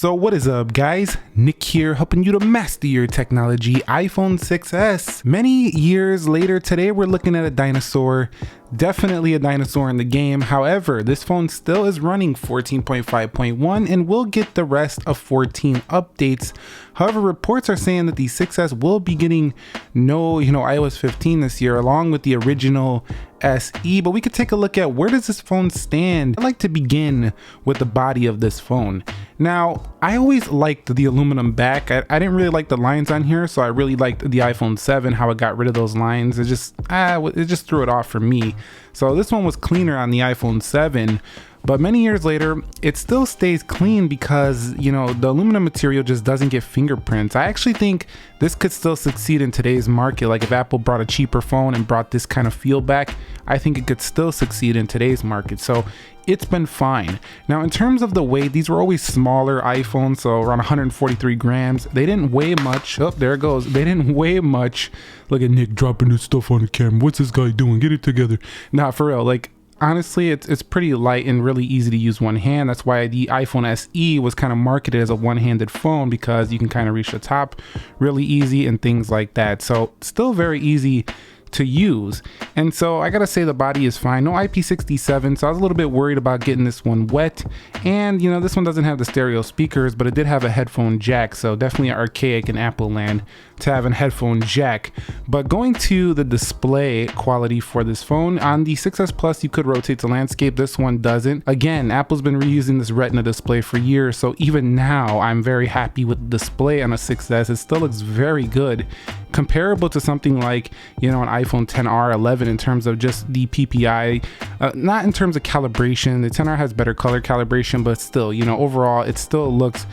So what is up, guys? Nick here, helping you to master your technology. iPhone 6s. Many years later, today we're looking at a dinosaur. Definitely a dinosaur in the game. However, this phone still is running 14.5.1 and will get the rest of 14 updates. However, reports are saying that the 6s will be getting no, iOS 15 this year, along with the original SE. But we could take a look at where does this phone stand. I'd like to begin with the body of this phone. Now, I always liked the aluminum back. I didn't really like the lines on here, so I really liked the iPhone 7, how it got rid of those lines. It just threw it off for me. So this one was cleaner on the iPhone 7, but many years later, it still stays clean because, the aluminum material just doesn't get fingerprints. I actually think this could still succeed in today's market. Like if Apple brought a cheaper phone and brought this kind of feel back, I think it could still succeed in today's market. So it's been fine. Now, in terms of the weight, these were always smaller iPhones, so around 143 grams. They didn't weigh much. Oh, there it goes. They didn't weigh much. Look at Nick dropping his stuff on the camera. What's this guy doing? Get it together. Nah, for real. Like, honestly, it's pretty light and really easy to use one hand. That's why the iPhone SE was kind of marketed as a one-handed phone, because you can kind of reach the top really easy and things like that. So still very easy to use. And so I gotta say the body is fine. No IP67, so I was a little bit worried about getting this one wet. And this one doesn't have the stereo speakers, but it did have a headphone jack, so definitely archaic in Apple land to have a headphone jack. But going to the display quality for this phone, on the 6s Plus you could rotate to landscape. This one doesn't. Again, Apple's been reusing this Retina display for years, so even now I'm very happy with the display on a 6s. It still looks very good, comparable to something like an iPhone XR 11 in terms of just the PPI, not in terms of calibration. The XR has better color calibration, but still, overall it still looks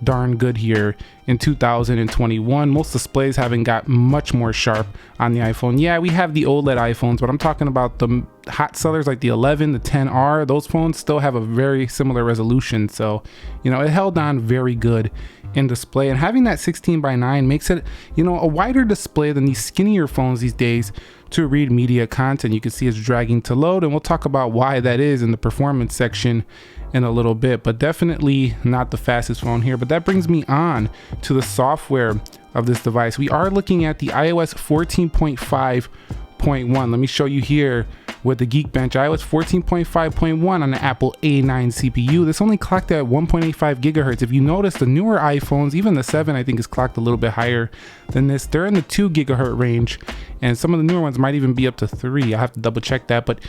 darn good here in 2021. Most displays haven't got much more sharp on the iPhone. Yeah, we have the OLED iPhones, but I'm talking about the hot sellers like the 11, the XR. Those phones still have a very similar resolution, so it held on very good in display. And having that 16:9 makes it a wider display than these skinnier phones these days to read media content. You can see it's dragging to load, and we'll talk about why that is in the performance section in a little bit, but definitely not the fastest phone here. But that brings me on to the software of this device. We are looking at the iOS 14.5.1. Let me show you here with the Geekbench. iOS 14.5.1 on the Apple A9 CPU. This only clocked at 1.85 gigahertz. If you notice, the newer iPhones, even the 7, I think is clocked a little bit higher than this. They're in the 2 gigahertz range, and some of the newer ones might even be up to 3. I have to double check that, but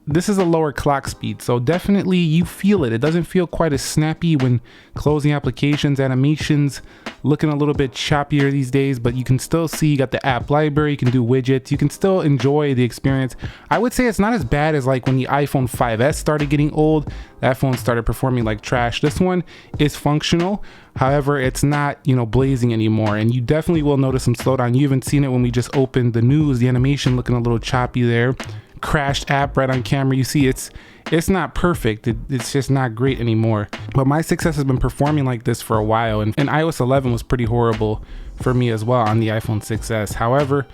this is a lower clock speed, so definitely you feel it. It doesn't feel quite as snappy when closing applications. Animations looking a little bit choppier these days, but you can still see you got the app library, you can do widgets, you can still enjoy the experience. I would say it's not as bad as like when the iPhone 5s started getting old. That phone started performing like trash. This one is functional. However, it's not, blazing anymore, and you definitely will notice some slowdown. You even seen it when we just opened the news, the animation looking a little choppy there. Crashed app right on camera. You see it's not perfect. It's just not great anymore. But my 6s has been performing like this for a while, and iOS 11 was pretty horrible for me as well on the iPhone 6s. However,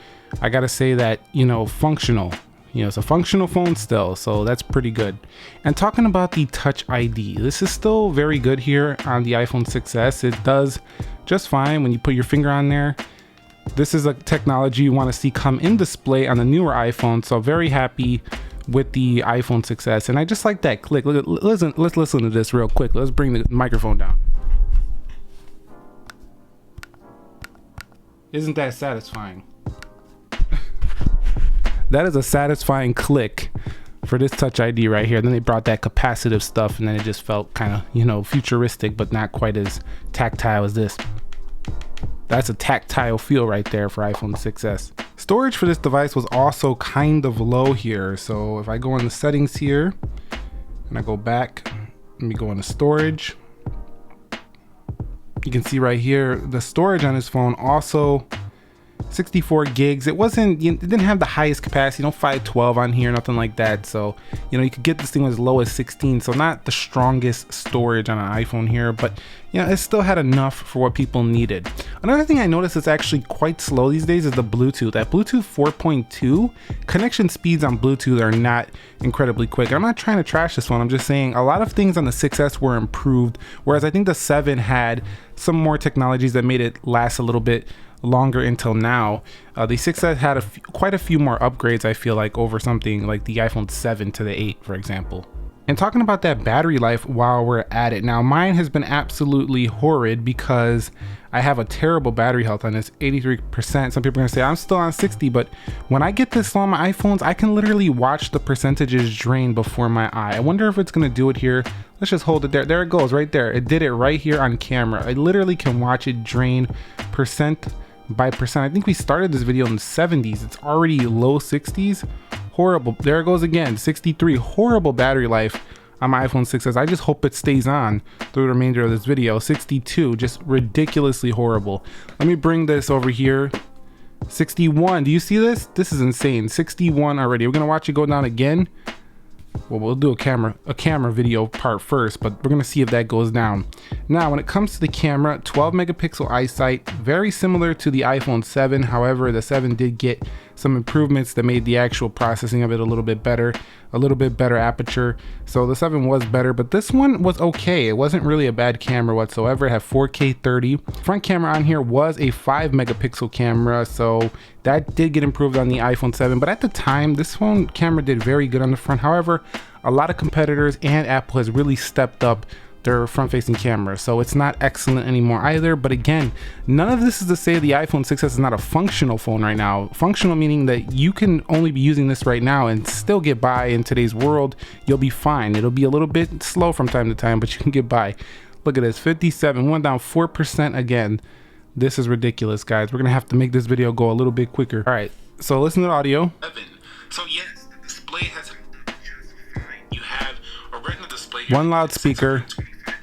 I gotta say that functional. It's a functional phone still, so that's pretty good. And talking about the Touch ID, this is still very good here on the iPhone 6s. It does just fine when you put your finger on there. This is a technology you want to see come in display on the newer iPhone, so very happy with the iPhone 6s. And I just like that click. Let's listen to this real quick. Let's bring the microphone down. Isn't that satisfying? That is a satisfying click for this Touch ID right here. Then they brought that capacitive stuff, and then it just felt kind of futuristic, but not quite as tactile as this. That's a tactile feel right there for iPhone 6s. Storage for this device was also kind of low here. So if I go in the settings here and I go back, let me go into storage. You can see right here, the storage on this phone also 64 gigs. It wasn't, it didn't have the highest capacity, no 512 on here, nothing like that. So, you know, you could get this thing as low as 16. So not the strongest storage on an iPhone here, but you know, it still had enough for what people needed. Another thing I noticed is actually quite slow these days is the Bluetooth. At Bluetooth 4.2, connection speeds on Bluetooth are not incredibly quick. I'm not trying to trash this one. I'm just saying a lot of things on the 6S were improved, whereas I think the 7 had some more technologies that made it last a little bit longer until now. The 6S had quite a few more upgrades, I feel like, over something like the iPhone 7 to the 8, for example. And talking about that battery life while we're at it, now mine has been absolutely horrid because I have a terrible battery health on this, 83%. Some people are gonna say I'm still on 60, but when I get this low on my iPhones, I can literally watch the percentages drain before my eye. I wonder if it's gonna do it here. Let's just hold it there. There it goes, right there. It did it right here on camera. I literally can watch it drain percent by percent. I think we started this video in the 70s. It's already low 60s. Horrible. There it goes again. 63. Horrible battery life on my iPhone 6s. I just hope it stays on through the remainder of this video. 62. Just ridiculously horrible. Let me bring this over here. 61. Do you see this? This is insane. 61 already. We're gonna watch it go down again. Well, we'll do a camera video part first, but we're gonna see if that goes down. Now, when it comes to the camera, 12 megapixel eyesight, very similar to the iPhone 7. However, the 7 did get some improvements that made the actual processing of it a little bit better aperture. So the 7 was better, but this one was okay. It wasn't really a bad camera whatsoever. It had 4K 30. Front camera on here was a 5 megapixel camera, so that did get improved on the iPhone 7. But at the time, this phone camera did very good on the front. However, a lot of competitors and Apple has really stepped up their front-facing camera, so it's not excellent anymore either. But again, none of this is to say the iPhone 6s is not a functional phone right now. Functional meaning that you can only be using this right now and still get by in today's world. You'll be fine. It'll be a little bit slow from time to time, but you can get by. Look at this, 57, went down 4% again. This is ridiculous, guys. We're gonna have to make this video go a little bit quicker. All right, so listen to the audio. So yes, the display has you have a retina display. One loudspeaker.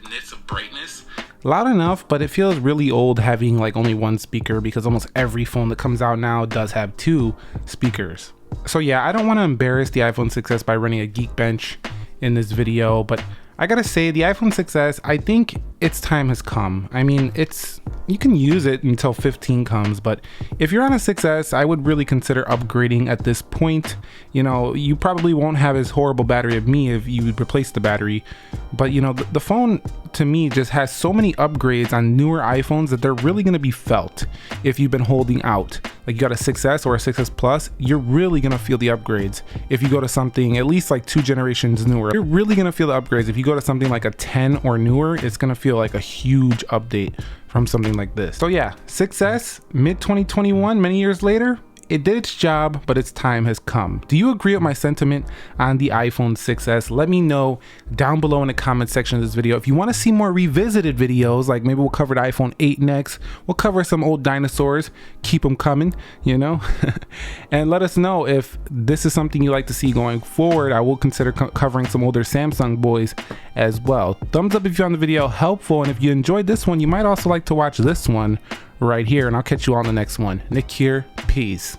Nits of brightness. Loud enough, but it feels really old having like only one speaker because almost every phone that comes out now does have 2 speakers. So yeah, I don't want to embarrass the iPhone 6s by running a Geekbench in this video, but I gotta say the iPhone 6s, I think its time has come. I mean, you can use it until 15 comes, but if you're on a 6S, I would really consider upgrading at this point. You know, you probably won't have as horrible battery of me if you replace the battery, but you know, the phone to me just has so many upgrades on newer iPhones that they're really gonna be felt if you've been holding out. Like you got a 6S or a 6S Plus, you're really gonna feel the upgrades. If you go to something at least like 2 generations newer, you're really gonna feel the upgrades. If you go to something like a 10 or newer, it's gonna feel like a huge update from something like this. So yeah, 6S, mid 2021, many years later, it did its job, but its time has come. Do you agree with my sentiment on the iPhone 6S? Let me know down below in the comment section of this video. If you want to see more revisited videos, like maybe we'll cover the iPhone 8 next, we'll cover some old dinosaurs, keep them coming, you know? And let us know if this is something you like to see going forward. I will consider covering some older Samsung boys as well. Thumbs up if you found the video helpful, and if you enjoyed this one, you might also like to watch this one right here, and I'll catch you all in the next one. Nick here, peace.